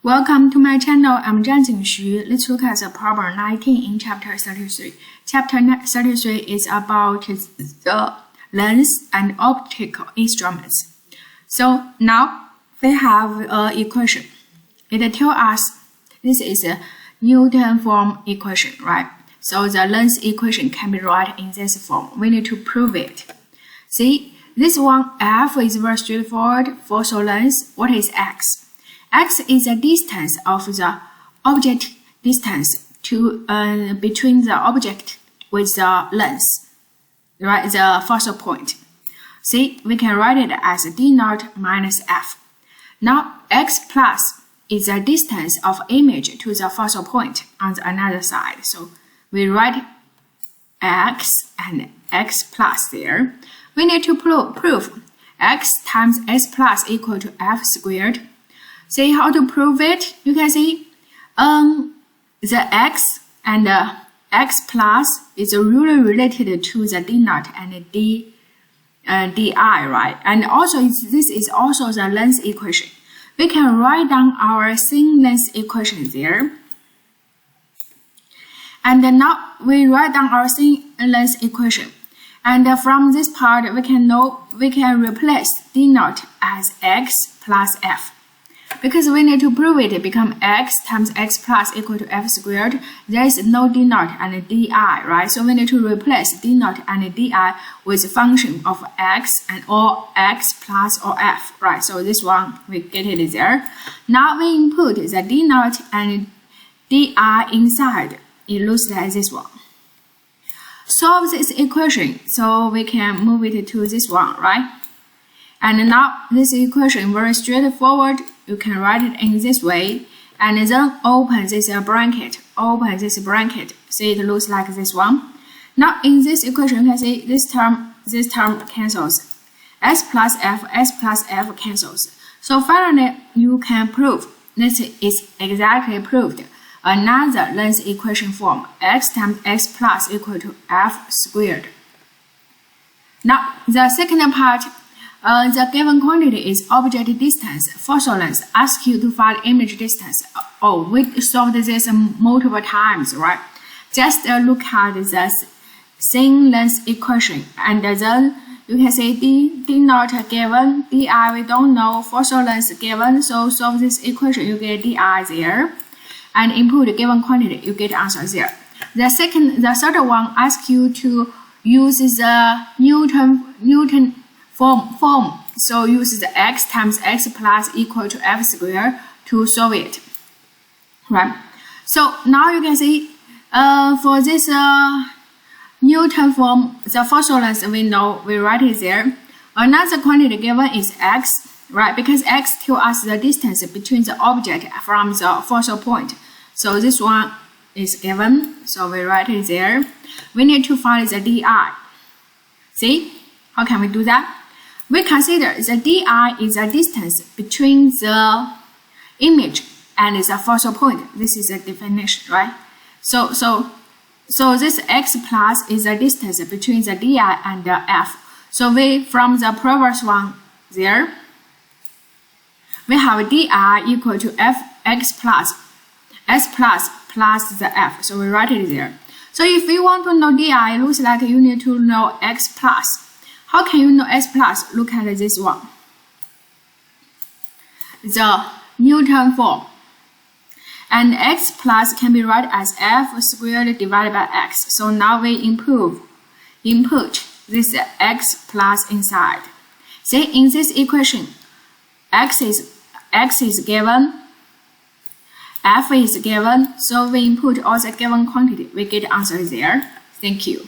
Welcome to my channel. I'm Zhan Xu. Let's look at the problem 19 in chapter 33. Chapter 33 is about the lens and optical instruments. So now we have an equation. It tells us this is a Newton form equation, right? So the lens equation can be written in this form. We need to prove it. See, this one F is very straightforward. For the lens, what is X? X is the distance of the object distance to between the object with the lens, right? The focal point. See, we can write it as d0 minus f. Now, x plus is the distance of image to the focal point on the another side. So we write x and x plus there. We need to prove x times x plus equal to f squared. See how to prove it? You can see the x and x plus is really related to the d0 and di, right? And also this is also the length equation. We can write down our thin length equation there. And now we write down our thin length equation. And from this part, we can replace d0 as x plus f. Because we need to prove it become x times x plus equal to f squared. There is no d0 and di, right? So we need to replace d0 and di with function of x and or x plus or f, right? So this one, we get it there. Now we input the d0 and di inside. It looks like this one. Solve this equation so we can move it to this one, right? And now this equation very straightforward. You can write it in this way, and then open this bracket. Open this bracket. See, it looks like this one. Now in this equation, you can see this term cancels. S plus f cancels. So finally, you can prove this is exactly proved. Another length equation form: x times x plus equal to f squared. Now the second part. The given quantity is object distance. Focal length asks you to find image distance. Oh, we solved this multiple times, right? Just look at the thin length equation, and then you can see d0 given, di we don't know, focal length given. So solve this equation, you get di there, and input the given quantity, you get answer there. The third one asks you to use the Newton form. So use the x times x plus equal to f squared to solve it, right? So now you can see for this Newton form, the focal length we know, we write it there. Another quantity given is x, right? Because x tells us the distance between the object from the focal point. So this one is given, so we write it there. We need to find the di. See, how can we do that? We consider the di is the distance between the image and the focal point. This is the definition, right? So this x plus is the distance between the di and the f. So we, from the previous one there, we have di equal to x plus the f. So we write it there. So if you want to know di, it looks like you need to know x plus. How can you know x plus? Look at this one. The Newton form. And x plus can be written as f squared divided by x. So now we input this x plus inside. See, in this equation, x is given, f is given. So we input all the given quantity. We get answer there. Thank you.